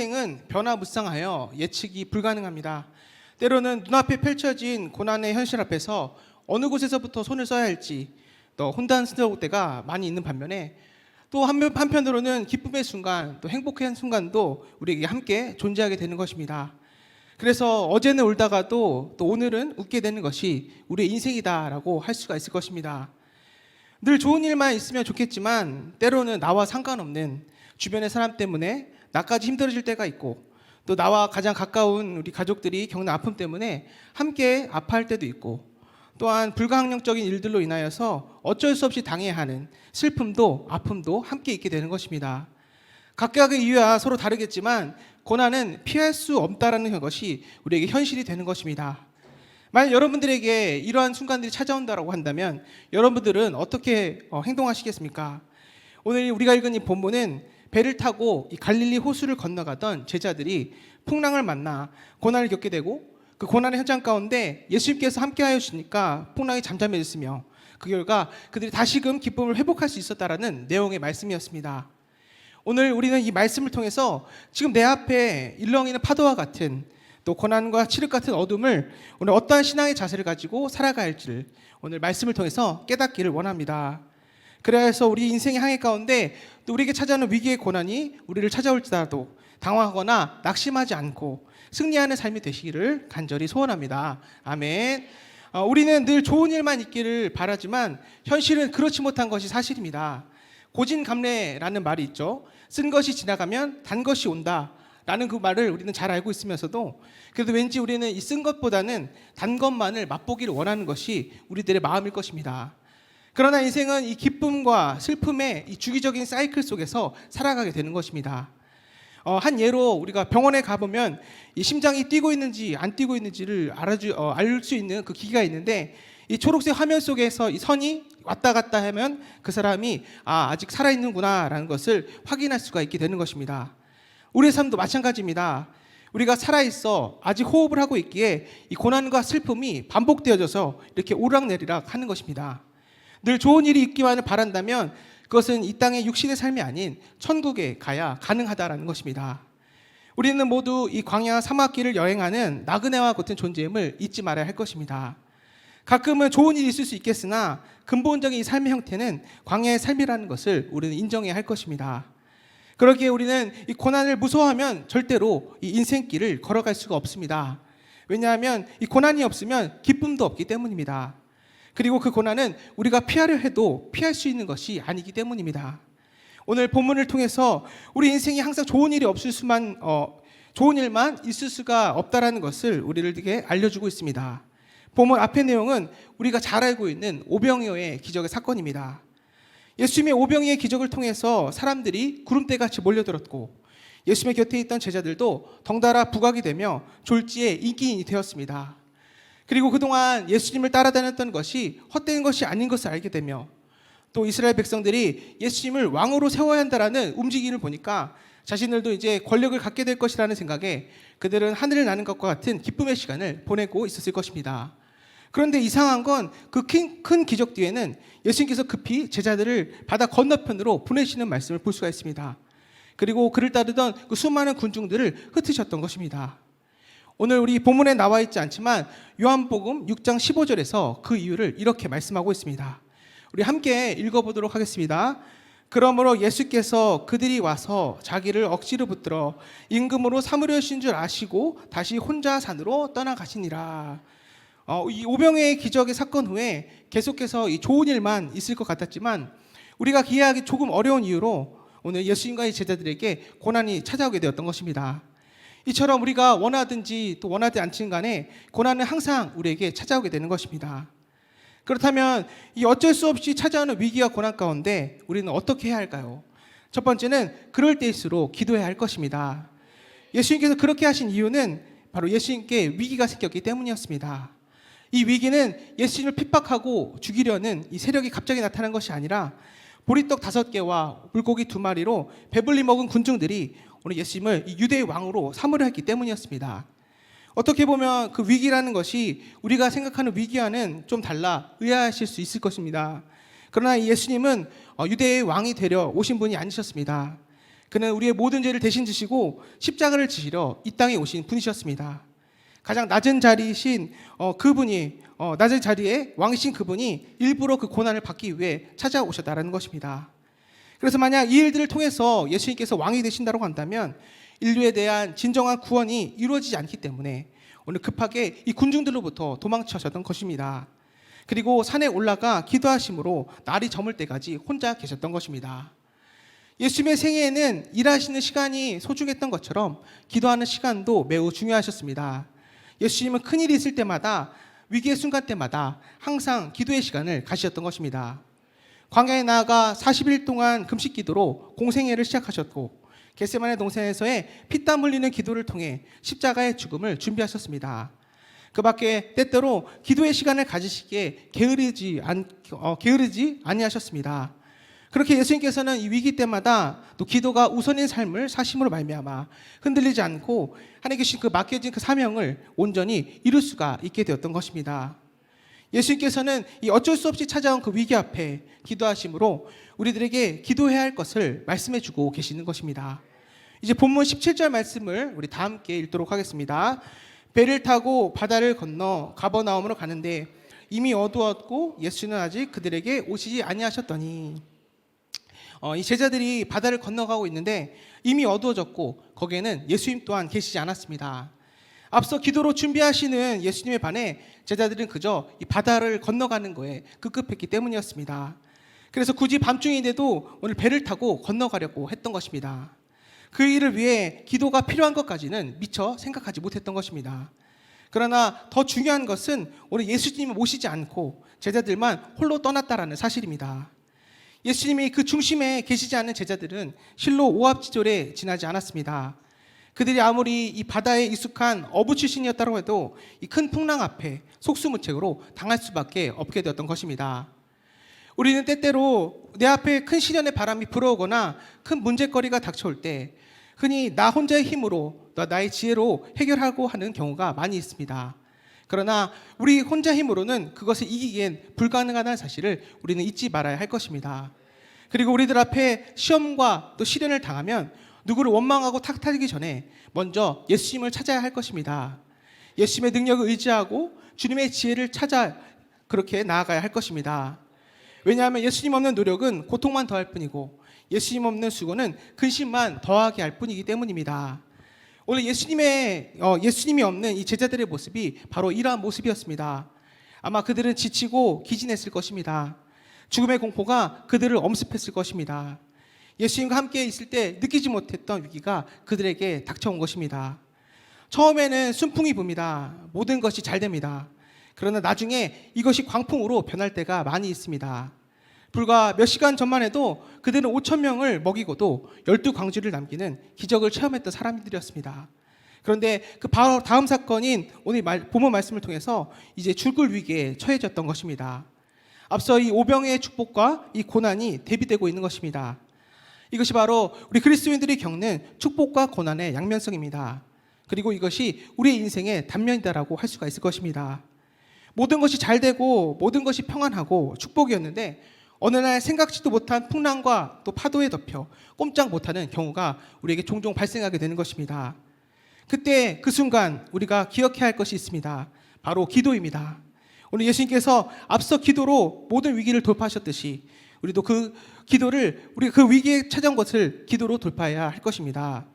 인생은 변화무쌍하여 예측이 불가능합니다. 때로는 눈앞에 펼쳐진 고난의 현실 앞에서 어느 곳에서부터 손을 써야 할지 또 혼란스러울 때가 많이 있는 반면에 또 한편으로는 기쁨의 순간, 또 행복한 순간도 우리에게 함께 존재하게 되는 것입니다. 그래서 어제는 울다가도 또 오늘은 웃게 되는 것이 우리의 인생이다라고 할 수가 있을 것입니다. 늘 좋은 일만 있으면 좋겠지만 때로는 나와 상관없는 주변의 사람 때문에 나까지 힘들어질 때가 있고, 또 나와 가장 가까운 우리 가족들이 겪는 아픔 때문에 함께 아파할 때도 있고, 또한 불가항력적인 일들로 인하여서 어쩔 수 없이 당해야 하는 슬픔도 아픔도 함께 있게 되는 것입니다. 각각의 이유야 서로 다르겠지만 고난은 피할 수 없다라는 것이 우리에게 현실이 되는 것입니다. 만약 여러분들에게 이러한 순간들이 찾아온다고 한다면 여러분들은 어떻게 행동하시겠습니까? 오늘 우리가 읽은 이 본문은 배를 타고 이 갈릴리 호수를 건너가던 제자들이 풍랑을 만나 고난을 겪게 되고, 그 고난의 현장 가운데 예수님께서 함께하여 주시니까 풍랑이 잠잠해졌으며 그 결과 그들이 다시금 기쁨을 회복할 수 있었다라는 내용의 말씀이었습니다. 오늘 우리는 이 말씀을 통해서 지금 내 앞에 일렁이는 파도와 같은 또 고난과 칠흑 같은 어둠을 오늘 어떠한 신앙의 자세를 가지고 살아가야 할지를 오늘 말씀을 통해서 깨닫기를 원합니다. 그래서 우리 인생의 항해 가운데 또 우리에게 찾아오는 위기의 고난이 우리를 찾아올지라도 당황하거나 낙심하지 않고 승리하는 삶이 되시기를 간절히 소원합니다. 아멘. 우리는 늘 좋은 일만 있기를 바라지만 현실은 그렇지 못한 것이 사실입니다. 고진감래라는 말이 있죠. 쓴 것이 지나가면 단 것이 온다 라는 그 말을 우리는 잘 알고 있으면서도 그래도 왠지 우리는 이 쓴 것보다는 단 것만을 맛보기를 원하는 것이 우리들의 마음일 것입니다. 그러나 인생은 이 기쁨과 슬픔의 이 주기적인 사이클 속에서 살아가게 되는 것입니다. 한 예로 우리가 병원에 가보면 이 심장이 뛰고 있는지 안 뛰고 있는지를 알 수 있는 그 기기가 있는데, 이 초록색 화면 속에서 이 선이 왔다 갔다 하면 그 사람이 아직 살아있는구나 라는 것을 확인할 수가 있게 되는 것입니다. 우리의 삶도 마찬가지입니다. 우리가 살아있어 아직 호흡을 하고 있기에 이 고난과 슬픔이 반복되어져서 이렇게 오락내리락 하는 것입니다. 늘 좋은 일이 있기만을 바란다면 그것은 이 땅의 육신의 삶이 아닌 천국에 가야 가능하다라는 것입니다. 우리는 모두 이 광야 사막길을 여행하는 나그네와 같은 존재임을 잊지 말아야 할 것입니다. 가끔은 좋은 일이 있을 수 있겠으나 근본적인 이 삶의 형태는 광야의 삶이라는 것을 우리는 인정해야 할 것입니다. 그러기에 우리는 이 고난을 무서워하면 절대로 이 인생길을 걸어갈 수가 없습니다. 왜냐하면 이 고난이 없으면 기쁨도 없기 때문입니다. 그리고 그 고난은 우리가 피하려 해도 피할 수 있는 것이 아니기 때문입니다. 오늘 본문을 통해서 우리 인생이 항상 좋은 일만 있을 수가 없다라는 것을 우리에게 알려주고 있습니다. 본문 앞의 내용은 우리가 잘 알고 있는 오병이어의 기적의 사건입니다. 예수님의 오병이어의 기적을 통해서 사람들이 구름대같이 몰려들었고, 예수님의 곁에 있던 제자들도 덩달아 부각이 되며 졸지에 인기인이 되었습니다. 그리고 그동안 예수님을 따라다녔던 것이 헛된 것이 아닌 것을 알게 되며, 또 이스라엘 백성들이 예수님을 왕으로 세워야 한다라는 움직임을 보니까 자신들도 이제 권력을 갖게 될 것이라는 생각에 그들은 하늘을 나는 것과 같은 기쁨의 시간을 보내고 있었을 것입니다. 그런데 이상한 건 그 큰 기적 뒤에는 예수님께서 급히 제자들을 바다 건너편으로 보내시는 말씀을 볼 수가 있습니다. 그리고 그를 따르던 그 수많은 군중들을 흩으셨던 것입니다. 오늘 우리 본문에 나와 있지 않지만 요한복음 6장 15절에서 그 이유를 이렇게 말씀하고 있습니다. 우리 함께 읽어보도록 하겠습니다. 그러므로 예수께서 그들이 와서 자기를 억지로 붙들어 임금으로 삼으려 하신 줄 아시고 다시 혼자 산으로 떠나가시니라. 이 오병이어의 기적의 사건 후에 계속해서 이 좋은 일만 있을 것 같았지만 우리가 이해하기 조금 어려운 이유로 오늘 예수님과 의 제자들에게 고난이 찾아오게 되었던 것입니다. 이처럼 우리가 원하든지 또 원하지 않든 간에 고난은 항상 우리에게 찾아오게 되는 것입니다. 그렇다면 이 어쩔 수 없이 찾아오는 위기와 고난 가운데 우리는 어떻게 해야 할까요? 첫 번째는 그럴 때일수록 기도해야 할 것입니다. 예수님께서 그렇게 하신 이유는 바로 예수님께 위기가 생겼기 때문이었습니다. 이 위기는 예수님을 핍박하고 죽이려는 이 세력이 갑자기 나타난 것이 아니라 보리떡 5개와 물고기 2마리로 배불리 먹은 군중들이 오늘 예수님을 유대의 왕으로 삼으려 했기 때문이었습니다. 어떻게 보면 그 위기라는 것이 우리가 생각하는 위기와는 좀 달라 의아하실 수 있을 것입니다. 그러나 예수님은 유대의 왕이 되려 오신 분이 아니셨습니다. 그는 우리의 모든 죄를 대신 지시고 십자가를 지시러 이 땅에 오신 분이셨습니다. 가장 낮은 자리이신 그분이 낮은 자리에 왕이신 그분이 일부러 그 고난을 받기 위해 찾아오셨다라는 것입니다. 그래서 만약 이 일들을 통해서 예수님께서 왕이 되신다고 한다면 인류에 대한 진정한 구원이 이루어지지 않기 때문에 오늘 급하게 이 군중들로부터 도망치셨던 것입니다. 그리고 산에 올라가 기도하심으로 날이 저물 때까지 혼자 계셨던 것입니다. 예수님의 생애에는 일하시는 시간이 소중했던 것처럼 기도하는 시간도 매우 중요하셨습니다. 예수님은 큰일이 있을 때마다, 위기의 순간 때마다 항상 기도의 시간을 가지셨던 것입니다. 광야에 나아가 40일 동안 금식 기도로 공생애를 시작하셨고 겟세마네 동산에서의 피땀 흘리는 기도를 통해 십자가의 죽음을 준비하셨습니다. 그 밖에 때때로 기도의 시간을 가지시기에 게으르지 아니하셨습니다. 그렇게 예수님께서는 이 위기 때마다 또 기도가 우선인 삶을 사심으로 말미암아 흔들리지 않고 하나님께 주신 그 맡겨진 그 사명을 온전히 이룰 수가 있게 되었던 것입니다. 예수님께서는 이 어쩔 수 없이 찾아온 그 위기 앞에 기도하심으로 우리들에게 기도해야 할 것을 말씀해 주고 계시는 것입니다. 이제 본문 17절 말씀을 우리 다 함께 읽도록 하겠습니다. 배를 타고 바다를 건너 가버나움으로 가는데 이미 어두웠고 예수는 아직 그들에게 오시지 아니하셨더니 이 제자들이 바다를 건너가고 있는데 이미 어두워졌고 거기에는 예수님 또한 계시지 않았습니다. 앞서 기도로 준비하시는 예수님에 반해 제자들은 그저 이 바다를 건너가는 거에 급급했기 때문이었습니다. 그래서 굳이 밤중인데도 오늘 배를 타고 건너가려고 했던 것입니다. 그 일을 위해 기도가 필요한 것까지는 미처 생각하지 못했던 것입니다. 그러나 더 중요한 것은 오늘 예수님을 모시지 않고 제자들만 홀로 떠났다라는 사실입니다. 예수님이 그 중심에 계시지 않은 제자들은 실로 오합지졸에 지나지 않았습니다. 그들이 아무리 이 바다에 익숙한 어부 출신이었다고 해도 이 큰 풍랑 앞에 속수무책으로 당할 수밖에 없게 되었던 것입니다. 우리는 때때로 내 앞에 큰 시련의 바람이 불어오거나 큰 문제거리가 닥쳐올 때 흔히 나 혼자의 힘으로 나의 지혜로 해결하고 하는 경우가 많이 있습니다. 그러나 우리 혼자 힘으로는 그것을 이기기엔 불가능하다는 사실을 우리는 잊지 말아야 할 것입니다. 그리고 우리들 앞에 시험과 또 시련을 당하면 누구를 원망하고 탓하기 전에 먼저 예수님을 찾아야 할 것입니다. 예수님의 능력을 의지하고 주님의 지혜를 찾아 그렇게 나아가야 할 것입니다. 왜냐하면 예수님 없는 노력은 고통만 더할 뿐이고 예수님 없는 수고는 근심만 더하게 할 뿐이기 때문입니다. 오늘 예수님이 없는 이 제자들의 모습이 바로 이러한 모습이었습니다. 아마 그들은 지치고 기진했을 것입니다. 죽음의 공포가 그들을 엄습했을 것입니다. 예수님과 함께 있을 때 느끼지 못했던 위기가 그들에게 닥쳐온 것입니다. 처음에는 순풍이 붑니다. 모든 것이 잘 됩니다. 그러나 나중에 이것이 광풍으로 변할 때가 많이 있습니다. 불과 몇 시간 전만 해도 그들은 5,000명을 먹이고도 12광주를 남기는 기적을 체험했던 사람들이었습니다. 그런데 그 바로 다음 사건인 오늘 본문 말씀을 통해서 이제 죽을 위기에 처해졌던 것입니다. 앞서 이 오병의 축복과 이 고난이 대비되고 있는 것입니다. 이것이 바로 우리 그리스도인들이 겪는 축복과 고난의 양면성입니다. 그리고 이것이 우리의 인생의 단면이다라고 할 수가 있을 것입니다. 모든 것이 잘 되고 모든 것이 평안하고 축복이었는데 어느 날 생각지도 못한 풍랑과 또 파도에 덮여 꼼짝 못하는 경우가 우리에게 종종 발생하게 되는 것입니다. 그때 그 순간 우리가 기억해야 할 것이 있습니다. 바로 기도입니다. 오늘 예수님께서 앞서 기도로 모든 위기를 돌파하셨듯이 우리도 그 기도를 우리 그 위기에 찾아온 것을 기도로 돌파해야 할 것입니다.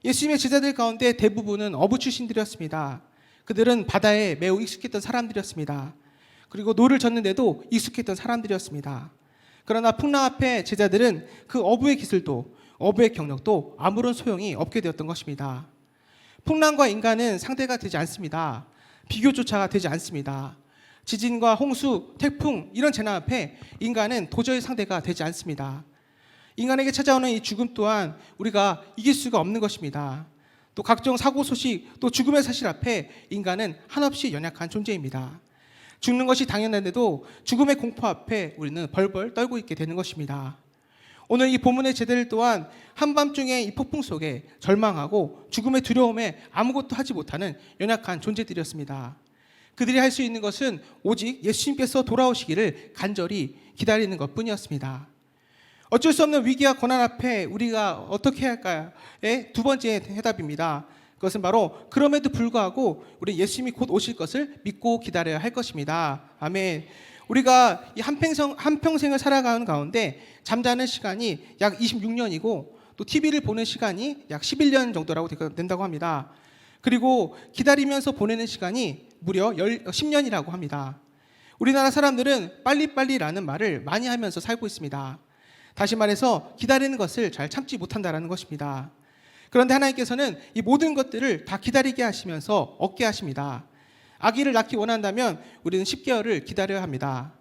예수님의 제자들 가운데 대부분은 어부 출신들이었습니다. 그들은 바다에 매우 익숙했던 사람들이었습니다. 그리고 노를 젓는데도 익숙했던 사람들이었습니다. 그러나 풍랑 앞에 제자들은 그 어부의 기술도 어부의 경력도 아무런 소용이 없게 되었던 것입니다. 풍랑과 인간은 상대가 되지 않습니다. 비교조차가 되지 않습니다. 지진과 홍수, 태풍 이런 재난 앞에 인간은 도저히 상대가 되지 않습니다. 인간에게 찾아오는 이 죽음 또한 우리가 이길 수가 없는 것입니다. 또 각종 사고 소식, 또 죽음의 사실 앞에 인간은 한없이 연약한 존재입니다. 죽는 것이 당연한데도 죽음의 공포 앞에 우리는 벌벌 떨고 있게 되는 것입니다. 오늘 이 본문의 제자들 또한 한밤중에 이 폭풍 속에 절망하고 죽음의 두려움에 아무것도 하지 못하는 연약한 존재들이었습니다. 그들이 할 수 있는 것은 오직 예수님께서 돌아오시기를 간절히 기다리는 것뿐이었습니다. 어쩔 수 없는 위기와 고난 앞에 우리가 어떻게 해야 할까의 두 번째 해답입니다. 그것은 바로 그럼에도 불구하고 우리 예수님이 곧 오실 것을 믿고 기다려야 할 것입니다. 아멘. 우리가 이 한평생을 살아가는 가운데 잠자는 시간이 약 26년이고 또 TV를 보는 시간이 약 11년 정도라고 된다고 합니다. 그리고 기다리면서 보내는 시간이 무려 10년이라고 합니다. 우리나라 사람들은 빨리빨리라는 말을 많이 하면서 살고 있습니다. 다시 말해서 기다리는 것을 잘 참지 못한다는 것입니다. 그런데 하나님께서는 이 모든 것들을 다 기다리게 하시면서 얻게 하십니다. 아기를 낳기 원한다면 우리는 10개월을 기다려야 합니다.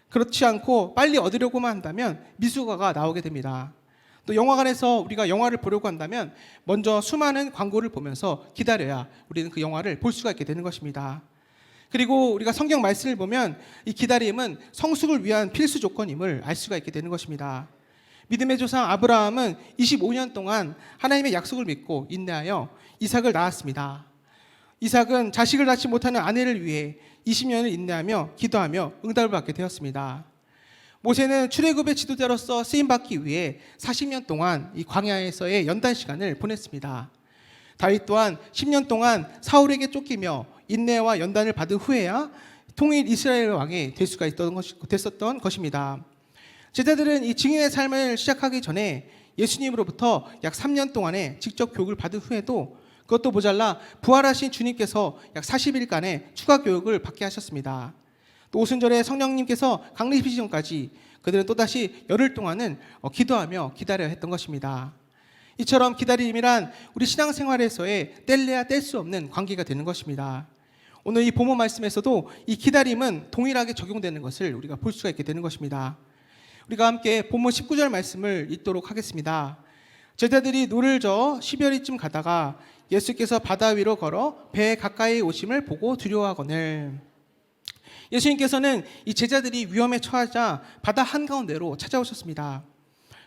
그렇지 않고 빨리 얻으려고만 한다면 미숙아가 나오게 됩니다. 또 영화관에서 우리가 영화를 보려고 한다면 먼저 수많은 광고를 보면서 기다려야 우리는 그 영화를 볼 수가 있게 되는 것입니다. 그리고 우리가 성경 말씀을 보면 이 기다림은 성숙을 위한 필수 조건임을 알 수가 있게 되는 것입니다. 믿음의 조상 아브라함은 25년 동안 하나님의 약속을 믿고 인내하여 이삭을 낳았습니다. 이삭은 자식을 낳지 못하는 아내를 위해 20년을 인내하며 기도하며 응답을 받게 되었습니다. 모세는 출애굽의 지도자로서 쓰임받기 위해 40년 동안 이 광야에서의 연단 시간을 보냈습니다. 다윗 또한 10년 동안 사울에게 쫓기며 인내와 연단을 받은 후에야 통일 이스라엘 왕이 될 수가 됐었던 것입니다. 제자들은 이 증인의 삶을 시작하기 전에 예수님으로부터 약 3년 동안의 직접 교육을 받은 후에도 그것도 모자라 부활하신 주님께서 약 40일간의 추가 교육을 받게 하셨습니다. 또 오순절에 성령님께서 강림하시기 전까지 그들은 또다시 열흘 동안은 기도하며 기다려야 했던 것입니다. 이처럼 기다림이란 우리 신앙생활에서의 뗄래야 뗄 수 없는 관계가 되는 것입니다. 오늘 이 본문 말씀에서도 이 기다림은 동일하게 적용되는 것을 우리가 볼 수가 있게 되는 것입니다. 우리가 함께 본문 19절 말씀을 읽도록 하겠습니다. 제자들이 노를 저어 10여리쯤 가다가 예수께서 바다 위로 걸어 배에 가까이 오심을 보고 두려워하거늘. 예수님께서는 이 제자들이 위험에 처하자 바다 한가운데로 찾아오셨습니다.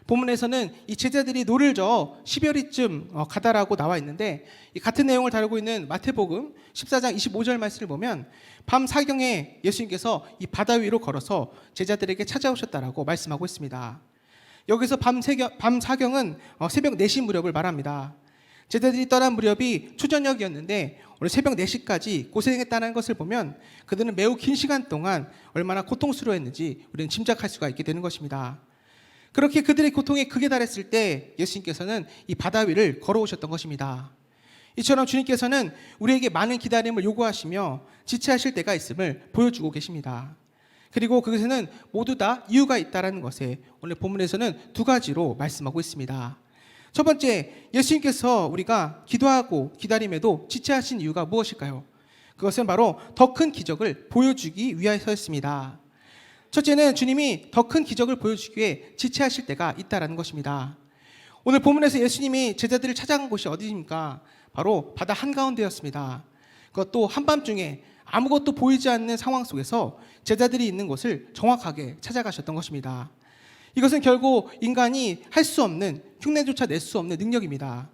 본문에서는 이 제자들이 노를 저어 10여리쯤 가다라고 나와 있는데 이 같은 내용을 다루고 있는 마태복음 14장 25절 말씀을 보면 밤 사경에 예수님께서 이 바다 위로 걸어서 제자들에게 찾아오셨다라고 말씀하고 있습니다. 여기서 밤 사경은 새벽 4시 무렵을 말합니다. 제자들이 떠난 무렵이 초저녁이었는데 오늘 새벽 4시까지 고생했다는 것을 보면 그들은 매우 긴 시간 동안 얼마나 고통스러워했는지 우리는 짐작할 수가 있게 되는 것입니다. 그렇게 그들의 고통에 극에 달했을 때 예수님께서는 이 바다 위를 걸어오셨던 것입니다. 이처럼 주님께서는 우리에게 많은 기다림을 요구하시며 지체하실 때가 있음을 보여주고 계십니다. 그리고 그것에는 모두 다 이유가 있다는 것에 오늘 본문에서는 두 가지로 말씀하고 있습니다. 첫 번째, 예수님께서 우리가 기도하고 기다림에도 지체하신 이유가 무엇일까요? 그것은 바로 더 큰 기적을 보여주기 위해서였습니다. 첫째는 주님이 더 큰 기적을 보여주기 위해 지체하실 때가 있다는 것입니다. 오늘 본문에서 예수님이 제자들을 찾아간 곳이 어디입니까? 바로 바다 한가운데였습니다. 그것도 한밤중에 아무것도 보이지 않는 상황 속에서 제자들이 있는 곳을 정확하게 찾아가셨던 것입니다. 이것은 결국 인간이 할 수 없는, 흉내조차 낼 수 없는 능력입니다.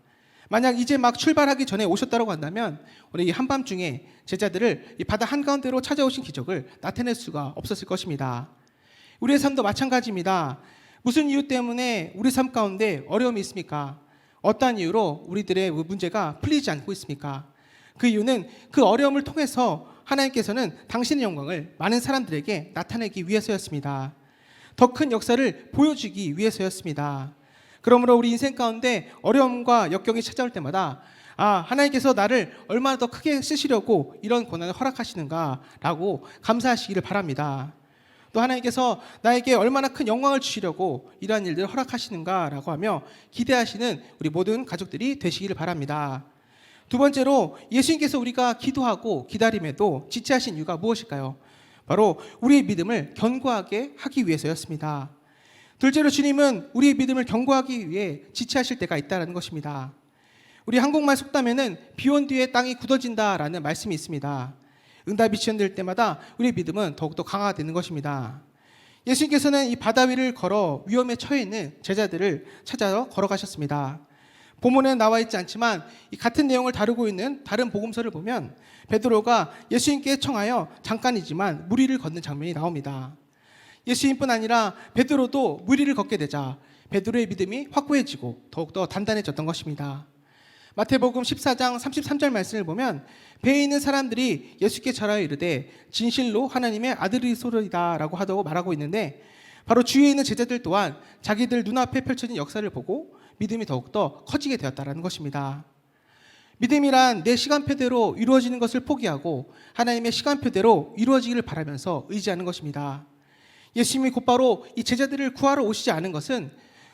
만약 이제 막 출발하기 전에 오셨다고 한다면 오늘 이 한밤중에 제자들을 이 바다 한가운데로 찾아오신 기적을 나타낼 수가 없었을 것입니다. 우리의 삶도 마찬가지입니다. 무슨 이유 때문에 우리 삶 가운데 어려움이 있습니까? 어떠한 이유로 우리들의 문제가 풀리지 않고 있습니까? 그 이유는 그 어려움을 통해서 하나님께서는 당신의 영광을 많은 사람들에게 나타내기 위해서였습니다. 더 큰 역사를 보여주기 위해서였습니다. 그러므로 우리 인생 가운데 어려움과 역경이 찾아올 때마다 하나님께서 나를 얼마나 더 크게 쓰시려고 이런 고난을 허락하시는가라고 감사하시기를 바랍니다. 또 하나님께서 나에게 얼마나 큰 영광을 주시려고 이러한 일들을 허락하시는가라고 하며 기대하시는 우리 모든 가족들이 되시기를 바랍니다. 두 번째로 예수님께서 우리가 기도하고 기다림에도 지체하신 이유가 무엇일까요? 바로 우리의 믿음을 견고하게 하기 위해서였습니다. 둘째로 주님은 우리의 믿음을 견고하기 위해 지체하실 때가 있다는 것입니다. 우리 한국말 속담에는 비온 뒤에 땅이 굳어진다라는 말씀이 있습니다. 응답이 지연될 때마다 우리의 믿음은 더욱더 강화가 되는 것입니다. 예수님께서는 이 바다 위를 걸어 위험에 처해 있는 제자들을 찾아 걸어가셨습니다. 본문에는 나와 있지 않지만 이 같은 내용을 다루고 있는 다른 복음서를 보면 베드로가 예수님께 청하여 잠깐이지만 무리를 걷는 장면이 나옵니다. 예수님뿐 아니라 베드로도 무리를 걷게 되자 베드로의 믿음이 확고해지고 더욱더 단단해졌던 것입니다. 마태복음 14장 33절 말씀을 보면 배에 있는 사람들이 예수께 절하여 이르되 진실로 하나님의 아들이소이다 라고 하다고 말하고 있는데, 바로 주위에 있는 제자들 또한 자기들 눈앞에 펼쳐진 역사를 보고 믿음이 더욱더 커지게 되었다는 것입니다. 믿음이란 내 시간표대로 이루어지는 것을 포기하고 하나님의 시간표대로 이루어지기를 바라면서 의지하는 것입니다. 예수님이 곧바로 이 제자들을 구하러 오시지 않은 것은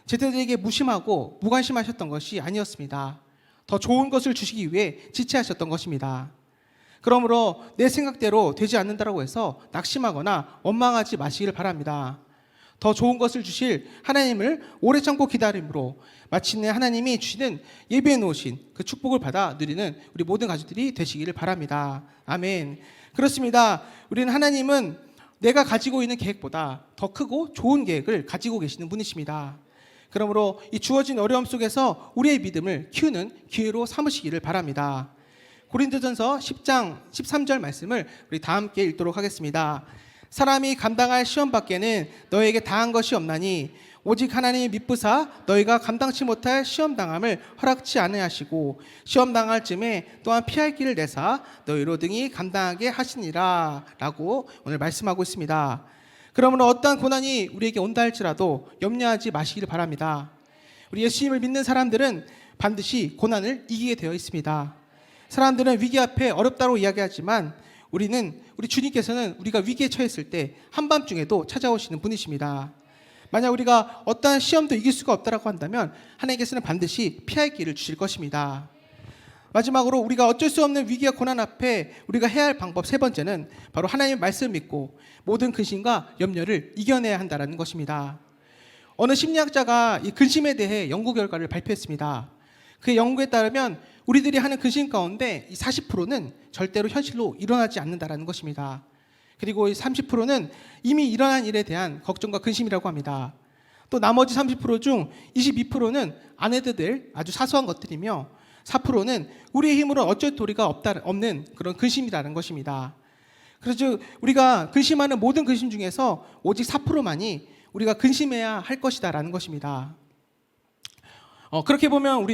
제자들에게 무심하고 무관심하셨던 것이 아니었습니다. 더 좋은 것을 주시기 위해 지체하셨던 것입니다. 그러므로 내 생각대로 되지 않는다고 해서 낙심하거나 원망하지 마시기를 바랍니다. 더 좋은 것을 주실 하나님을 오래 참고 기다림으로 마침내 하나님이 주시는 예비해 놓으신 그 축복을 받아 누리는 우리 모든 가족들이 되시기를 바랍니다. 아멘. 그렇습니다. 우리는 하나님은 내가 가지고 있는 계획보다 더 크고 좋은 계획을 가지고 계시는 분이십니다. 그러므로 이 주어진 어려움 속에서 우리의 믿음을 키우는 기회로 삼으시기를 바랍니다. 고린도전서 10장 13절 말씀을 우리 다 함께 읽도록 하겠습니다. 사람이 감당할 시험 밖에는 너에게 당한 것이 없나니 오직 하나님이 미쁘사 너희가 감당치 못할 시험 당함을 허락치 아니하시고 시험 당할 쯤에 또한 피할 길을 내사 너희로 등이 감당하게 하시니라 라고 오늘 말씀하고 있습니다. 그러므로 어떠한 고난이 우리에게 온다 할지라도 염려하지 마시기를 바랍니다. 우리 예수님을 믿는 사람들은 반드시 고난을 이기게 되어 있습니다. 사람들은 위기 앞에 어렵다고 이야기하지만 우리 주님께서는 우리가 위기에 처했을 때 한밤중에도 찾아오시는 분이십니다. 만약 우리가 어떠한 시험도 이길 수가 없다고 한다면 하나님께서는 반드시 피할 길을 주실 것입니다. 마지막으로 우리가 어쩔 수 없는 위기와 고난 앞에 우리가 해야 할 방법 세 번째는 바로 하나님의 말씀을 믿고 모든 근심과 염려를 이겨내야 한다는 것입니다. 어느 심리학자가 이 근심에 대해 연구 결과를 발표했습니다. 그 연구에 따르면 우리들이 하는 근심 가운데 이 40%는 절대로 현실로 일어나지 않는다는 것입니다. 그리고 이 30%는 이미 일어난 일에 대한 걱정과 근심이라고 합니다. 또 나머지 30% 중 22%는 안 해도 될 아주 사소한 것들이며 4%는 우리의 힘으로 어쩔 도리가 없는 그런 근심이라는 것입니다. 그래서 우리가 근심하는 모든 근심 중에서 오직 4%만이 우리가 근심해야 할 것이다라는 것입니다. 그렇게 보면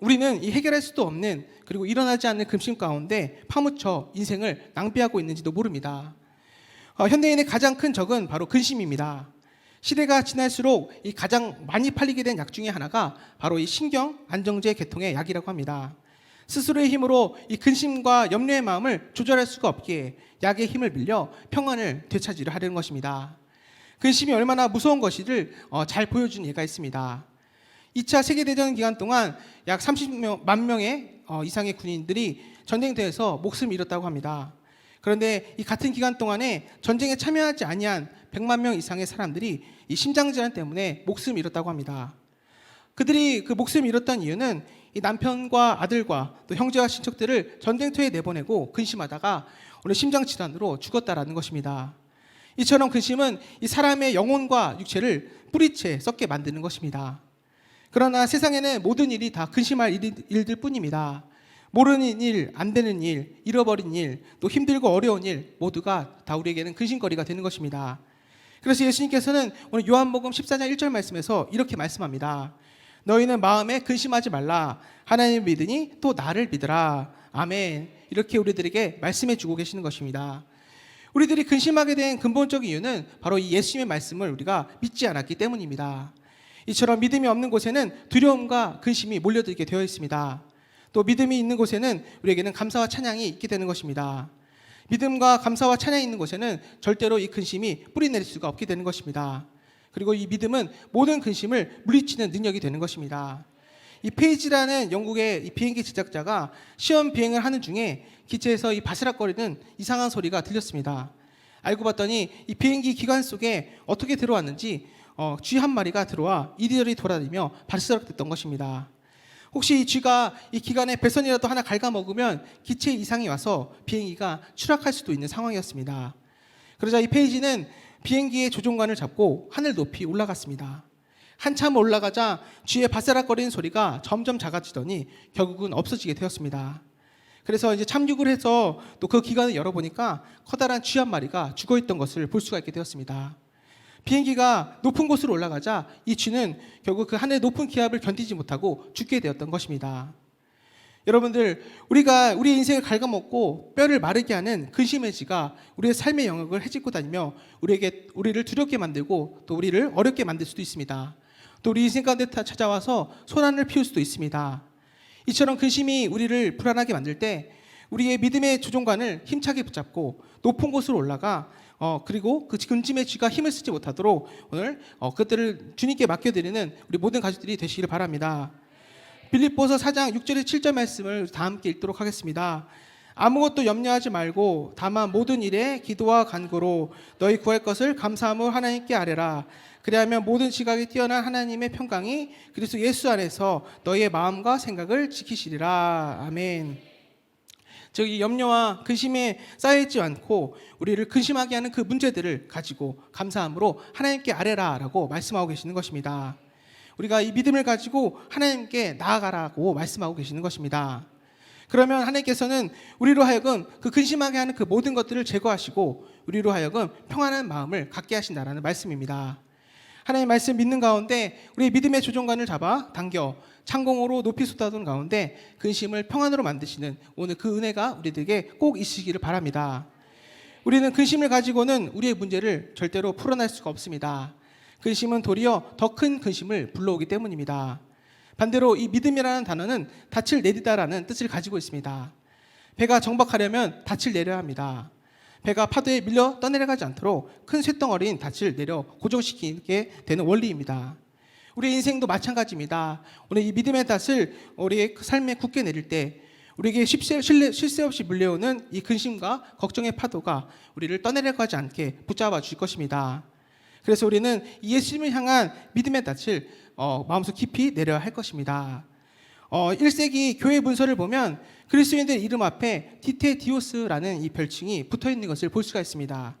우리는 이 해결할 수도 없는 그리고 일어나지 않는 근심 가운데 파묻혀 인생을 낭비하고 있는지도 모릅니다. 현대인의 가장 큰 적은 바로 근심입니다. 시대가 지날수록 이 가장 많이 팔리게 된 약 중에 하나가 바로 이 신경 안정제 계통의 약이라고 합니다. 스스로의 힘으로 이 근심과 염려의 마음을 조절할 수가 없기에 약의 힘을 빌려 평안을 되찾으려 하려는 것입니다. 근심이 얼마나 무서운 것인지를 잘 보여준 예가 있습니다. 2차 세계대전 기간 동안 약 30만 명의 이상의 군인들이 전쟁터에서 목숨을 잃었다고 합니다. 그런데 이 같은 기간 동안에 전쟁에 참여하지 아니한 100만 명 이상의 사람들이 이 심장질환 때문에 목숨을 잃었다고 합니다. 그들이 그 목숨을 잃었던 이유는 이 남편과 아들과 또 형제와 친척들을 전쟁터에 내보내고 근심하다가 오늘 심장질환으로 죽었다라는 것입니다. 이처럼 근심은 이 사람의 영혼과 육체를 뿌리채 썩게 만드는 것입니다. 그러나 세상에는 모든 일이 다 근심할 일들 뿐입니다. 모르는 일, 안 되는 일, 잃어버린 일, 또 힘들고 어려운 일 모두가 다 우리에게는 근심거리가 되는 것입니다. 그래서 예수님께서는 오늘 요한복음 14장 1절 말씀에서 이렇게 말씀합니다. 너희는 마음에 근심하지 말라. 하나님을 믿으니 또 나를 믿으라. 아멘. 이렇게 우리들에게 말씀해 주고 계시는 것입니다. 우리들이 근심하게 된 근본적인 이유는 바로 이 예수님의 말씀을 우리가 믿지 않았기 때문입니다. 이처럼 믿음이 없는 곳에는 두려움과 근심이 몰려들게 되어 있습니다. 또 믿음이 있는 곳에는 우리에게는 감사와 찬양이 있게 되는 것입니다. 믿음과 감사와 찬양이 있는 곳에는 절대로 이 근심이 뿌리내릴 수가 없게 되는 것입니다. 그리고 이 믿음은 모든 근심을 물리치는 능력이 되는 것입니다. 이 페이지라는 영국의 이 비행기 제작자가 시험 비행을 하는 중에 기체에서 이 바스락거리는 이상한 소리가 들렸습니다. 알고 봤더니 이 비행기 기관 속에 어떻게 들어왔는지 쥐 한 마리가 들어와 이리저리 돌아다니며 바스락댔던 것입니다. 혹시 이 쥐가 이 기관에 배선이라도 하나 갉아먹으면 기체에 이상이 와서 비행기가 추락할 수도 있는 상황이었습니다. 그러자 이 페이지는 비행기의 조종관을 잡고 하늘 높이 올라갔습니다. 한참 올라가자 쥐의 바스락거리는 소리가 점점 작아지더니 결국은 없어지게 되었습니다. 그래서 이제 참육을 해서 또 그 기관을 열어보니까 커다란 쥐 한 마리가 죽어있던 것을 볼 수가 있게 되었습니다. 비행기가 높은 곳으로 올라가자 이 쥐는 결국 그 하늘의 높은 기압을 견디지 못하고 죽게 되었던 것입니다. 여러분들, 우리가 우리의 인생을 갉아먹고 뼈를 마르게 하는 근심의 쥐가 우리의 삶의 영역을 헤집고 다니며 우리를 두렵게 만들고 또 우리를 어렵게 만들 수도 있습니다. 또 우리 인생 가운데 찾아와서 소란을 피울 수도 있습니다. 이처럼 근심이 우리를 불안하게 만들 때 우리의 믿음의 조종관을 힘차게 붙잡고 높은 곳으로 올라가 그리고 그 근심의 쥐가 힘을 쓰지 못하도록 오늘 그것들을 주님께 맡겨드리는 우리 모든 가족들이 되시기를 바랍니다. 빌립보서 4장 6절에 7절 말씀을 다 함께 읽도록 하겠습니다. 아무것도 염려하지 말고 다만 모든 일에 기도와 간구로 너희 구할 것을 감사함으로 하나님께 아뢰라. 그리하면 모든 지각이 뛰어난 하나님의 평강이 그리스도 예수 안에서 너희의 마음과 생각을 지키시리라. 아멘. 즉 이 염려와 근심에 쌓여있지 않고 우리를 근심하게 하는 그 문제들을 가지고 감사함으로 하나님께 아뢰라라고 말씀하고 계시는 것입니다. 우리가 이 믿음을 가지고 하나님께 나아가라고 말씀하고 계시는 것입니다. 그러면 하나님께서는 우리로 하여금 그 근심하게 하는 그 모든 것들을 제거하시고 우리로 하여금 평안한 마음을 갖게 하신다라는 말씀입니다. 하나님의 말씀 믿는 가운데 우리의 믿음의 조종관을 잡아 당겨 창공으로 높이 쏟아둔 가운데 근심을 평안으로 만드시는 오늘 그 은혜가 우리들에게 꼭 있으시기를 바랍니다. 우리는 근심을 가지고는 우리의 문제를 절대로 풀어낼 수가 없습니다. 근심은 도리어 더 큰 근심을 불러오기 때문입니다. 반대로 이 믿음이라는 단어는 닻을 내리다라는 뜻을 가지고 있습니다. 배가 정박하려면 닻을 내려야 합니다. 배가 파도에 밀려 떠내려가지 않도록 큰 쇳덩어리인 닻을 내려 고정시키게 되는 원리입니다. 우리의 인생도 마찬가지입니다. 오늘 이 믿음의 닻을 우리의 삶에 굳게 내릴 때 우리에게 쉴 새 없이 물려오는 이 근심과 걱정의 파도가 우리를 떠내려가지 않게 붙잡아 줄 것입니다. 그래서 우리는 예수님을 향한 믿음의 닻을 마음속 깊이 내려야 할 것입니다. 1세기 교회 문서를 보면 그리스도인들 이름 앞에 디테디오스라는 이 별칭이 붙어있는 것을 볼 수가 있습니다.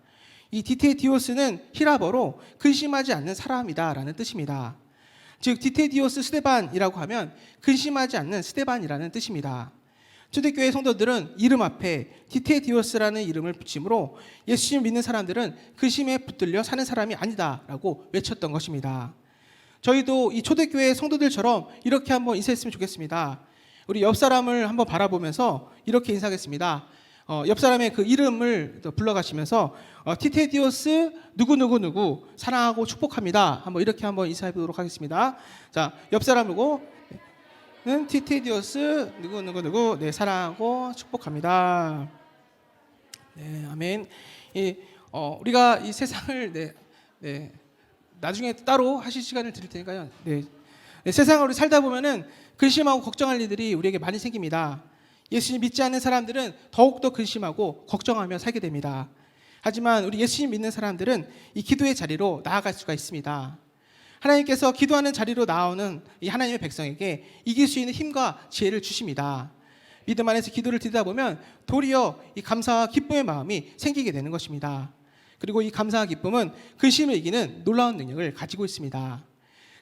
이 디테디오스는 히라버로 근심하지 않는 사람이다 라는 뜻입니다. 즉 디테디오스 스데반이라고 하면 근심하지 않는 스데반이라는 뜻입니다. 초대교회 성도들은 이름 앞에 디테디오스라는 이름을 붙임으로 예수님 믿는 사람들은 근심에 붙들려 사는 사람이 아니다라고 외쳤던 것입니다. 저희도 이 초대교회 성도들처럼 이렇게 한번 인사했으면 좋겠습니다. 우리 옆 사람을 한번 바라보면서 이렇게 인사하겠습니다. 옆 사람의 그 이름을 불러가시면서 티테디오스 누구누구누구 사랑하고 축복합니다. 한번 이렇게 한번 인사해 보도록 하겠습니다. 자, 옆 사람이고 티테디오스 누구누구누구 네, 사랑하고 축복합니다. 네, 아멘. 우리가 이 세상을 나중에 따로 하실 시간을 드릴 테니까요. 네, 세상을 우리 살다 보면은 근심하고 걱정할 일들이 우리에게 많이 생깁니다. 예수님 믿지 않는 사람들은 더욱더 근심하고 걱정하며 살게 됩니다. 하지만 우리 예수님 믿는 사람들은 이 기도의 자리로 나아갈 수가 있습니다. 하나님께서 기도하는 자리로 나오는 이 하나님의 백성에게 이길 수 있는 힘과 지혜를 주십니다. 믿음 안에서 기도를 드리다 보면 도리어 이 감사와 기쁨의 마음이 생기게 되는 것입니다. 그리고 이 감사와 기쁨은 근심을 이기는 놀라운 능력을 가지고 있습니다.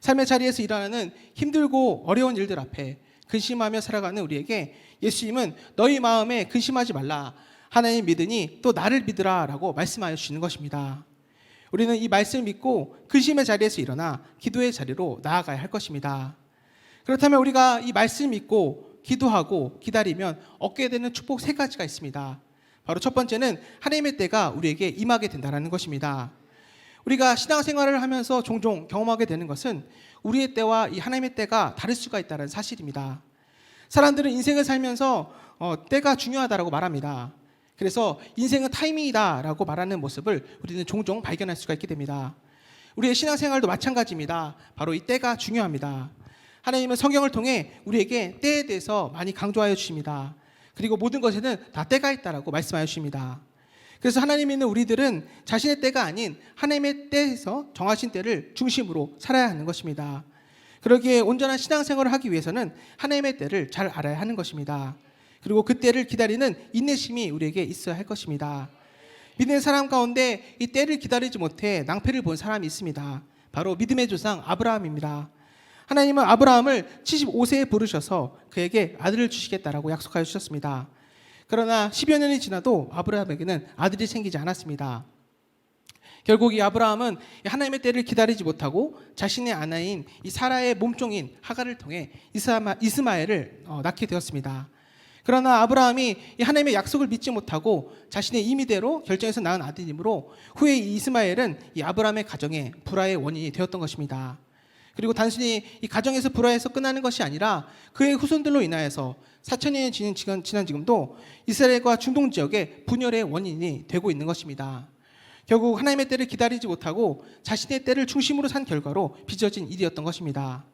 삶의 자리에서 일어나는 힘들고 어려운 일들 앞에 근심하며 살아가는 우리에게 예수님은 너희 마음에 근심하지 말라. 하나님 믿으니 또 나를 믿으라 라고 말씀하여 주시는 것입니다. 우리는 이 말씀을 믿고 근심의 자리에서 일어나 기도의 자리로 나아가야 할 것입니다. 그렇다면 우리가 이 말씀을 믿고 기도하고 기다리면 얻게 되는 축복 세 가지가 있습니다. 바로 첫 번째는 하나님의 때가 우리에게 임하게 된다는 것입니다. 우리가 신앙생활을 하면서 종종 경험하게 되는 것은 우리의 때와 이 하나님의 때가 다를 수가 있다는 사실입니다. 사람들은 인생을 살면서 때가 중요하다고 말합니다. 그래서 인생은 타이밍이다라고 말하는 모습을 우리는 종종 발견할 수가 있게 됩니다. 우리의 신앙생활도 마찬가지입니다. 바로 이 때가 중요합니다. 하나님은 성경을 통해 우리에게 때에 대해서 많이 강조하여 주십니다. 그리고 모든 것에는 다 때가 있다라고 말씀하여 주십니다. 그래서 하나님 믿는 우리들은 자신의 때가 아닌 하나님의 때에서 정하신 때를 중심으로 살아야 하는 것입니다. 그러기에 온전한 신앙생활을 하기 위해서는 하나님의 때를 잘 알아야 하는 것입니다. 그리고 그 때를 기다리는 인내심이 우리에게 있어야 할 것입니다. 믿는 사람 가운데 이 때를 기다리지 못해 낭패를 본 사람이 있습니다. 바로 믿음의 조상 아브라함입니다. 하나님은 아브라함을 75세에 부르셔서 그에게 아들을 주시겠다라고 약속하여 주셨습니다. 그러나 10여 년이 지나도 아브라함에게는 아들이 생기지 않았습니다. 결국 이 아브라함은 하나님의 때를 기다리지 못하고 자신의 아내인 이 사라의 몸종인 하갈을 통해 이스마엘을 낳게 되었습니다. 그러나 아브라함이 이 하나님의 약속을 믿지 못하고 자신의 임의대로 결정해서 낳은 아들이므로 후에 이 이스마엘은 이 아브라함의 가정에 불화의 원인이 되었던 것입니다. 그리고 단순히 이 가정에서 불화해서 끝나는 것이 아니라 그의 후손들로 인하여서 4천년이 지난 지금도 이스라엘과 중동 지역의 분열의 원인이 되고 있는 것입니다. 결국 하나님의 때를 기다리지 못하고 자신의 때를 중심으로 산 결과로 빚어진 일이었던 것입니다.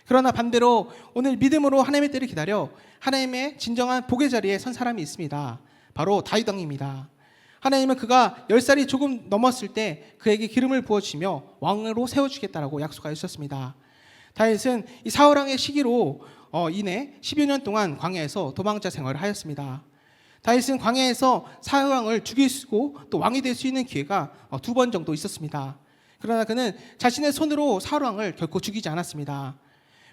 그러나 반대로 오늘 믿음으로 하나님의 때를 기다려 하나님의 진정한 복의 자리에 선 사람이 있습니다. 바로 다윗 왕입니다. 하나님은 그가 10살이 조금 넘었을 때 그에게 기름을 부어주시며 왕으로 세워주겠다라고 약속하셨습니다. 다윗은 이 사울 왕의 시기로 인해 10여 년 동안 광야에서 도망자 생활을 하였습니다. 다윗은 광야에서 사울 왕을 죽이고 또 왕이 될 수 있는 기회가 2번 정도 있었습니다. 그러나 그는 자신의 손으로 사울 왕을 결코 죽이지 않았습니다.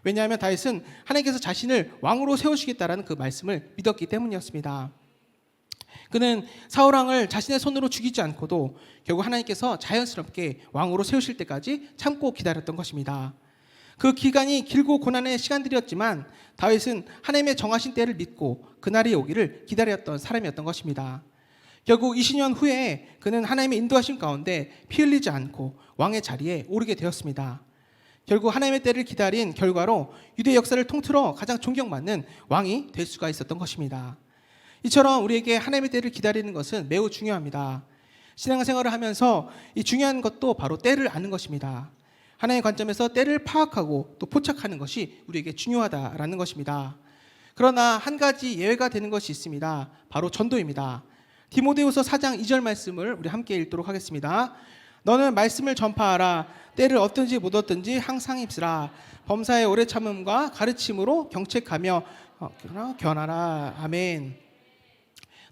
왜냐하면 다윗은 하나님께서 자신을 왕으로 세우시겠다라는 그 말씀을 믿었기 때문이었습니다. 그는 사울 왕을 자신의 손으로 죽이지 않고도 결국 하나님께서 자연스럽게 왕으로 세우실 때까지 참고 기다렸던 것입니다. 그 기간이 길고 고난의 시간들이었지만 다윗은 하나님의 정하신 때를 믿고 그날이 오기를 기다렸던 사람이었던 것입니다. 결국 20년 후에 그는 하나님의 인도하심 가운데 피 흘리지 않고 왕의 자리에 오르게 되었습니다. 결국 하나님의 때를 기다린 결과로 유대 역사를 통틀어 가장 존경받는 왕이 될 수가 있었던 것입니다. 이처럼 우리에게 하나님의 때를 기다리는 것은 매우 중요합니다. 신앙생활을 하면서 이 중요한 것도 바로 때를 아는 것입니다. 하나님의 관점에서 때를 파악하고 또 포착하는 것이 우리에게 중요하다라는 것입니다. 그러나 한 가지 예외가 되는 것이 있습니다. 바로 전도입니다. 디모데후서 4장 2절 말씀을 우리 함께 읽도록 하겠습니다. 너는 말씀을 전파하라. 때를 얻든지 못 얻든지 항상 힘쓰라. 범사의 오래 참음과 가르침으로 경책하며 견하라. 아멘.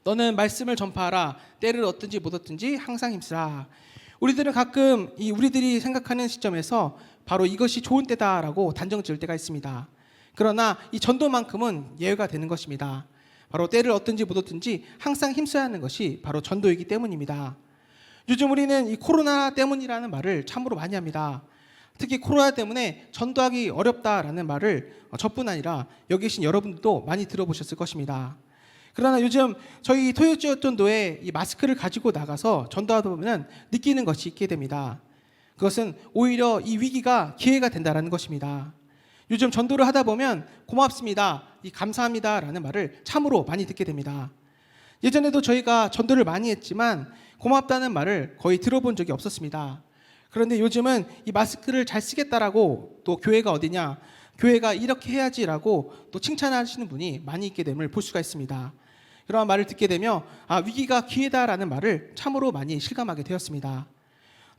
너는 말씀을 전파하라. 때를 얻든지 못 얻든지 항상 힘쓰라. 우리들은 가끔 우리들이 생각하는 시점에서 바로 이것이 좋은 때다라고 단정 지을 때가 있습니다. 그러나 이 전도만큼은 예외가 되는 것입니다. 바로 때를 얻든지 못 얻든지 항상 힘써야 하는 것이 바로 전도이기 때문입니다. 요즘 우리는 이 코로나 때문이라는 말을 참으로 많이 합니다. 특히 코로나 때문에 전도하기 어렵다라는 말을 저뿐 아니라 여기 계신 여러분들도 많이 들어보셨을 것입니다. 그러나 요즘 저희 토요일 전도에 이 마스크를 가지고 나가서 전도하다 보면 느끼는 것이 있게 됩니다. 그것은 오히려 이 위기가 기회가 된다라는 것입니다. 요즘 전도를 하다 보면 고맙습니다, 감사합니다라는 말을 참으로 많이 듣게 됩니다. 예전에도 저희가 전도를 많이 했지만 고맙다는 말을 거의 들어본 적이 없었습니다. 그런데 요즘은 이 마스크를 잘 쓰겠다라고 또 교회가 어디냐, 교회가 이렇게 해야지라고 또 칭찬하시는 분이 많이 있게 됨을 볼 수가 있습니다. 그런 말을 듣게 되며 위기가 기회다라는 말을 참으로 많이 실감하게 되었습니다.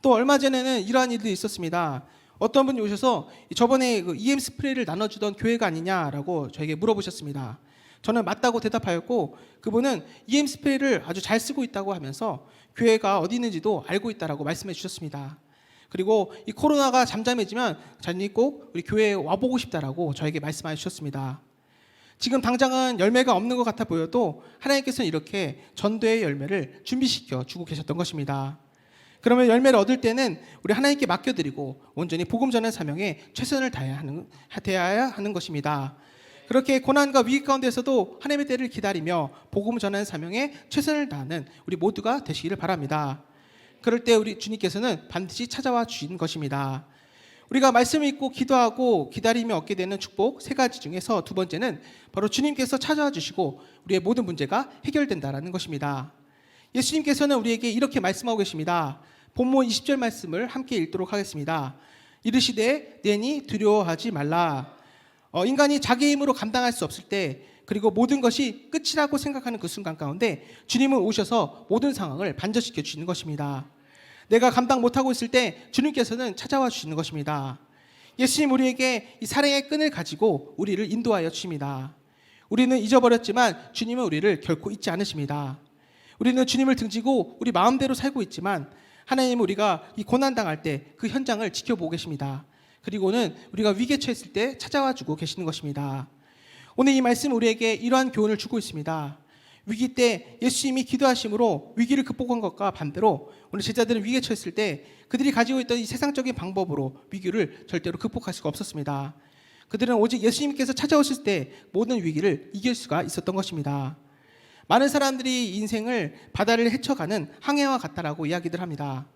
또 얼마 전에는 이러한 일도 있었습니다. 어떤 분이 오셔서 저번에 그 EM 스프레이를 나눠주던 교회가 아니냐라고 저에게 물어보셨습니다. 저는 맞다고 대답하였고 그분은 EM 스프레이를 아주 잘 쓰고 있다고 하면서 교회가 어디 있는지도 알고 있다라고 말씀해 주셨습니다. 그리고 이 코로나가 잠잠해지면 자신이 꼭 우리 교회에 와보고 싶다라고 저에게 말씀해 주셨습니다. 지금 당장은 열매가 없는 것 같아 보여도 하나님께서는 이렇게 전도의 열매를 준비시켜 주고 계셨던 것입니다. 그러면 열매를 얻을 때는 우리 하나님께 맡겨드리고 온전히 복음 전하는 사명에 최선을 다해야 하는 것입니다. 그렇게 고난과 위기 가운데서도 하나님의 때를 기다리며 복음 전하는 사명에 최선을 다하는 우리 모두가 되시기를 바랍니다. 그럴 때 우리 주님께서는 반드시 찾아와 주신 것입니다. 우리가 말씀을 읽고 기도하고 기다리며 얻게 되는 축복 3가지 중에서 2번째는 바로 주님께서 찾아와 주시고 우리의 모든 문제가 해결된다라는 것입니다. 예수님께서는 우리에게 이렇게 말씀하고 계십니다. 본문 20절 말씀을 함께 읽도록 하겠습니다. 이르시되 내니 두려워하지 말라. 인간이 자기 힘으로 감당할 수 없을 때 그리고 모든 것이 끝이라고 생각하는 그 순간 가운데 주님은 오셔서 모든 상황을 반전시켜 주시는 것입니다. 내가 감당 못하고 있을 때 주님께서는 찾아와 주시는 것입니다. 예수님 우리에게 이 사랑의 끈을 가지고 우리를 인도하여 주십니다. 우리는 잊어버렸지만 주님은 우리를 결코 잊지 않으십니다. 우리는 주님을 등지고 우리 마음대로 살고 있지만 하나님은 우리가 이 고난당할 때 그 현장을 지켜보고 계십니다. 그리고는 우리가 위기에 처했을 때 찾아와 주고 계시는 것입니다. 오늘 이 말씀 우리에게 이러한 교훈을 주고 있습니다. 위기 때 예수님이 기도하심으로 위기를 극복한 것과 반대로 오늘 제자들은 위기에 처했을 때 그들이 가지고 있던 이 세상적인 방법으로 위기를 절대로 극복할 수가 없었습니다. 그들은 오직 예수님께서 찾아오실 때 모든 위기를 이길 수가 있었던 것입니다. 많은 사람들이 인생을 바다를 헤쳐가는 항해와 같다라고 이야기들 합니다.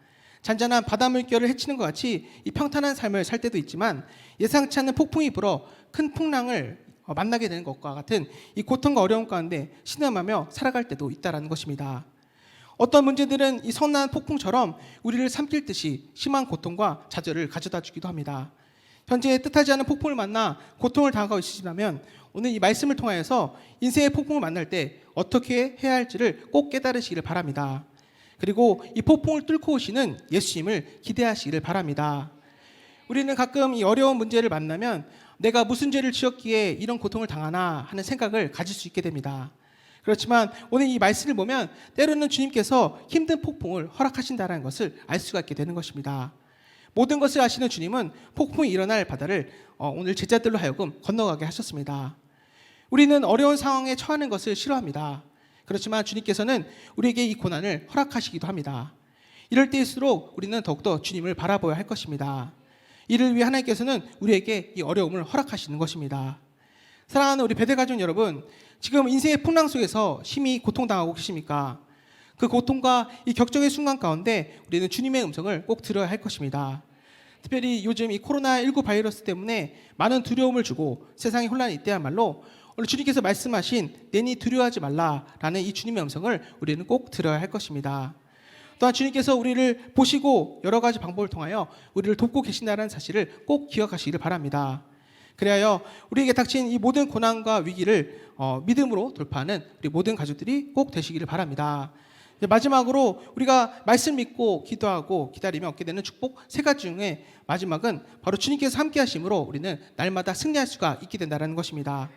잔잔한 바다 물결을 헤치는 것 같이 이 평탄한 삶을 살 때도 있지만 예상치 않는 폭풍이 불어 큰 풍랑을 만나게 되는 것과 같은 이 고통과 어려움 가운데 신음하며 살아갈 때도 있다라는 것입니다. 어떤 문제들은 이 선한 폭풍처럼 우리를 삼킬 듯이 심한 고통과 좌절을 가져다 주기도 합니다. 현재 뜻하지 않은 폭풍을 만나 고통을 당하고 있으시다면 오늘 이 말씀을 통하여서 인생의 폭풍을 만날 때 어떻게 해야 할지를 꼭 깨달으시기를 바랍니다. 그리고 이 폭풍을 뚫고 오시는 예수님을 기대하시기를 바랍니다. 우리는 가끔 이 어려운 문제를 만나면 내가 무슨 죄를 지었기에 이런 고통을 당하나 하는 생각을 가질 수 있게 됩니다. 그렇지만 오늘 이 말씀을 보면 때로는 주님께서 힘든 폭풍을 허락하신다는 것을 알 수가 있게 되는 것입니다. 모든 것을 아시는 주님은 폭풍이 일어날 바다를 오늘 제자들로 하여금 건너가게 하셨습니다. 우리는 어려운 상황에 처하는 것을 싫어합니다. 그렇지만 주님께서는 우리에게 이 고난을 허락하시기도 합니다. 이럴 때일수록 우리는 더욱더 주님을 바라보아야 할 것입니다. 이를 위해 하나님께서는 우리에게 이 어려움을 허락하시는 것입니다. 사랑하는 우리 베델가족 여러분, 지금 인생의 풍랑 속에서 심히 고통당하고 계십니까? 그 고통과 이 격정의 순간 가운데 우리는 주님의 음성을 꼭 들어야 할 것입니다. 특별히 요즘 이 코로나19 바이러스 때문에 많은 두려움을 주고 세상의 혼란이 이때야말로 오늘 주님께서 말씀하신 내니 두려워하지 말라라는 이 주님의 음성을 우리는 꼭 들어야 할 것입니다. 또한 주님께서 우리를 보시고 여러 가지 방법을 통하여 우리를 돕고 계신다는 사실을 꼭 기억하시기를 바랍니다. 그리하여 우리에게 닥친 이 모든 고난과 위기를 믿음으로 돌파하는 우리 모든 가족들이 꼭 되시기를 바랍니다. 마지막으로 우리가 말씀 믿고 기도하고 기다리며 얻게 되는 축복 세 가지 중에 마지막은 바로 주님께서 함께 하심으로 우리는 날마다 승리할 수가 있게 된다는 것입니다.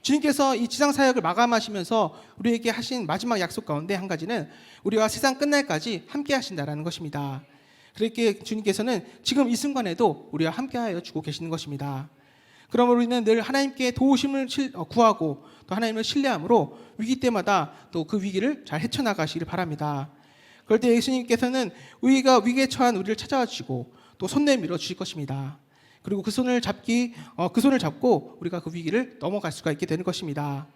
주님께서 이 지상 사역을 마감하시면서 우리에게 하신 마지막 약속 가운데 한 가지는 우리와 세상 끝날까지 함께 하신다는 것입니다. 그렇게 주님께서는 지금 이 순간에도 우리와 함께하여 주고 계시는 것입니다. 그러므로 우리는 늘 하나님께 도우심을 구하고 또 하나님을 신뢰함으로 위기 때마다 또 그 위기를 잘 헤쳐나가시기를 바랍니다. 그럴 때 예수님께서는 우리가 위기에 처한 우리를 찾아와 주시고 또 손 내밀어 주실 것입니다. 그리고 그 손을 잡고 우리가 그 위기를 넘어갈 수가 있게 되는 것입니다.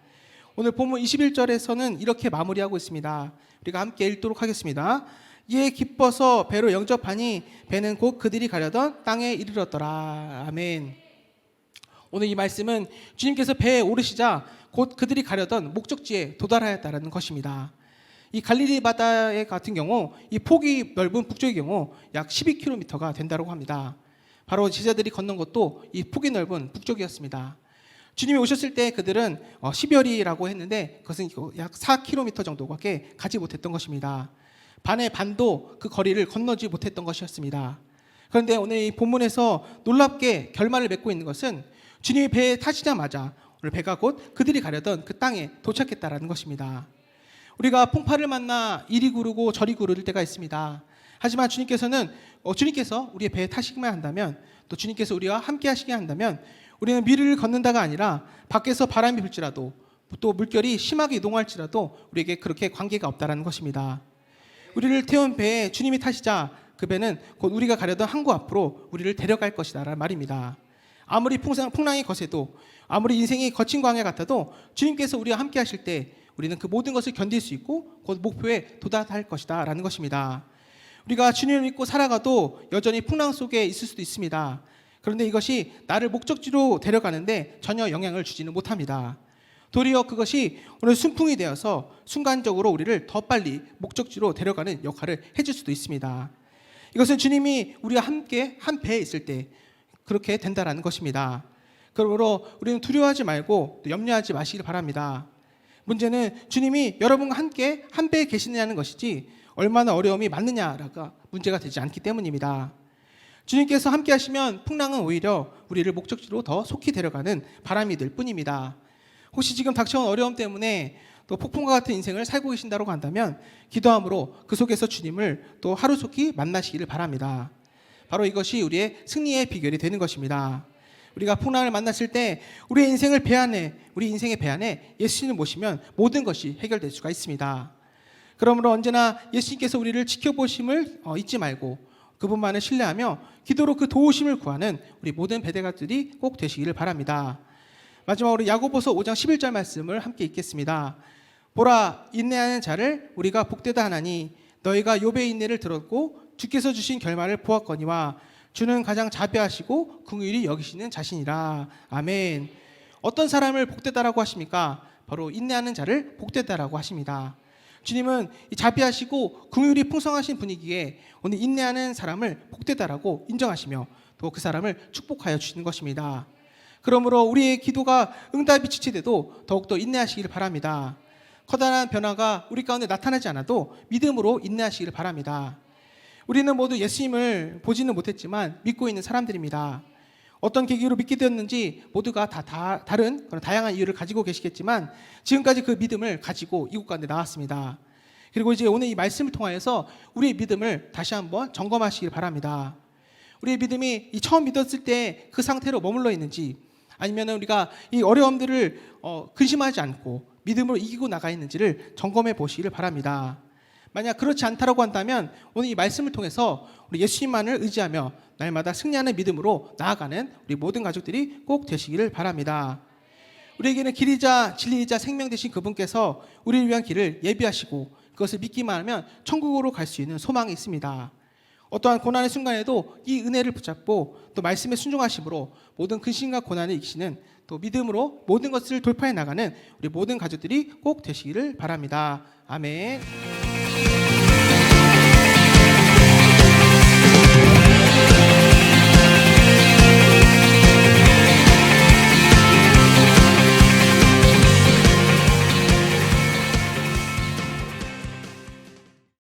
오늘 본문 21절에서는 이렇게 마무리하고 있습니다. 우리가 함께 읽도록 하겠습니다. 이에 기뻐서 배로 영접하니 배는 곧 그들이 가려던 땅에 이르렀더라. 아멘. 오늘 이 말씀은 주님께서 배에 오르시자 곧 그들이 가려던 목적지에 도달하였다는 것입니다. 이 갈릴리 바다의 같은 경우 이 폭이 넓은 북쪽의 경우 약 12km가 된다고 합니다. 바로 제자들이 건넌 것도 이 폭이 넓은 북쪽이었습니다. 주님이 오셨을 때 그들은 10여리라고 했는데 그것은 약 4km 정도밖에 가지 못했던 것입니다. 반의 반도 그 거리를 건너지 못했던 것이었습니다. 그런데 오늘 이 본문에서 놀랍게 결말을 맺고 있는 것은 주님이 배에 타시자마자 오늘 배가 곧 그들이 가려던 그 땅에 도착했다라는 것입니다. 우리가 풍파를 만나 이리 구르고 저리 구를 때가 있습니다. 하지만 주님께서 우리의 배에 타시기만 한다면 또 주님께서 우리와 함께 하시게 한다면 우리는 미를 걷는다가 아니라 밖에서 바람이 불지라도 또 물결이 심하게 이동할지라도 우리에게 그렇게 관계가 없다라는 것입니다. 우리를 태운 배에 주님이 타시자 그 배는 곧 우리가 가려던 항구 앞으로 우리를 데려갈 것이다라는 말입니다. 아무리 풍랑이 거세도 아무리 인생이 거친 광야 같아도 주님께서 우리와 함께 하실 때 우리는 그 모든 것을 견딜 수 있고 곧 목표에 도달할 것이다 라는 것입니다. 우리가 주님을 믿고 살아가도 여전히 풍랑 속에 있을 수도 있습니다. 그런데 이것이 나를 목적지로 데려가는데 전혀 영향을 주지는 못합니다. 도리어 그것이 오늘 순풍이 되어서 순간적으로 우리를 더 빨리 목적지로 데려가는 역할을 해줄 수도 있습니다. 이것은 주님이 우리와 함께 한 배에 있을 때 그렇게 된다라는 것입니다. 그러므로 우리는 두려워하지 말고 또 염려하지 마시길 바랍니다. 문제는 주님이 여러분과 함께 한 배에 계시느냐는 것이지 얼마나 어려움이 많느냐가 문제가 되지 않기 때문입니다. 주님께서 함께 하시면 풍랑은 오히려 우리를 목적지로 더 속히 데려가는 바람이 될 뿐입니다. 혹시 지금 닥쳐온 어려움 때문에 또 폭풍과 같은 인생을 살고 계신다고 한다면 기도함으로 그 속에서 주님을 또 하루속히 만나시기를 바랍니다. 바로 이것이 우리의 승리의 비결이 되는 것입니다. 우리가 풍랑을 만났을 때 우리 인생의 배 안에 예수님을 모시면 모든 것이 해결될 수가 있습니다. 그러므로 언제나 예수님께서 우리를 지켜보심을 잊지 말고 그분만을 신뢰하며 기도로 그 도우심을 구하는 우리 모든 배대가들이 꼭 되시기를 바랍니다. 마지막으로 야고보서 5장 11절 말씀을 함께 읽겠습니다. 보라, 인내하는 자를 우리가 복되다 하나니 너희가 욥의 인내를 들었고 주께서 주신 결말을 보았거니와 주는 가장 자비하시고 긍휼히 여기시는 자신이라. 아멘. 어떤 사람을 복되다라고 하십니까? 바로 인내하는 자를 복되다라고 하십니다. 주님은 이 자비하시고 긍휼이 풍성하신 분이기에 오늘 인내하는 사람을 복되다라고 인정하시며 또 그 사람을 축복하여 주시는 것입니다. 그러므로 우리의 기도가 응답이 지체돼도 더욱더 인내하시기를 바랍니다. 커다란 변화가 우리 가운데 나타나지 않아도 믿음으로 인내하시기를 바랍니다. 우리는 모두 예수님을 보지는 못했지만 믿고 있는 사람들입니다. 어떤 계기로 믿게 되었는지 모두가 다 다른 그런 다양한 이유를 가지고 계시겠지만 지금까지 그 믿음을 가지고 이곳 가운데 나왔습니다. 그리고 이제 오늘 이 말씀을 통하여서 우리의 믿음을 다시 한번 점검하시길 바랍니다. 우리의 믿음이 처음 믿었을 때 그 상태로 머물러 있는지 아니면 우리가 이 어려움들을 근심하지 않고 믿음으로 이기고 나가 있는지를 점검해 보시기를 바랍니다. 만약 그렇지 않다라고 한다면 오늘 이 말씀을 통해서 우리 예수님만을 의지하며 날마다 승리하는 믿음으로 나아가는 우리 모든 가족들이 꼭 되시기를 바랍니다. 우리에게는 길이자 진리이자 생명 되신 그분께서 우리를 위한 길을 예비하시고 그것을 믿기만 하면 천국으로 갈 수 있는 소망이 있습니다. 어떠한 고난의 순간에도 이 은혜를 붙잡고 또 말씀에 순종하심으로 모든 근심과 고난을 이기시는 또 믿음으로 모든 것을 돌파해 나가는 우리 모든 가족들이 꼭 되시기를 바랍니다. 아멘.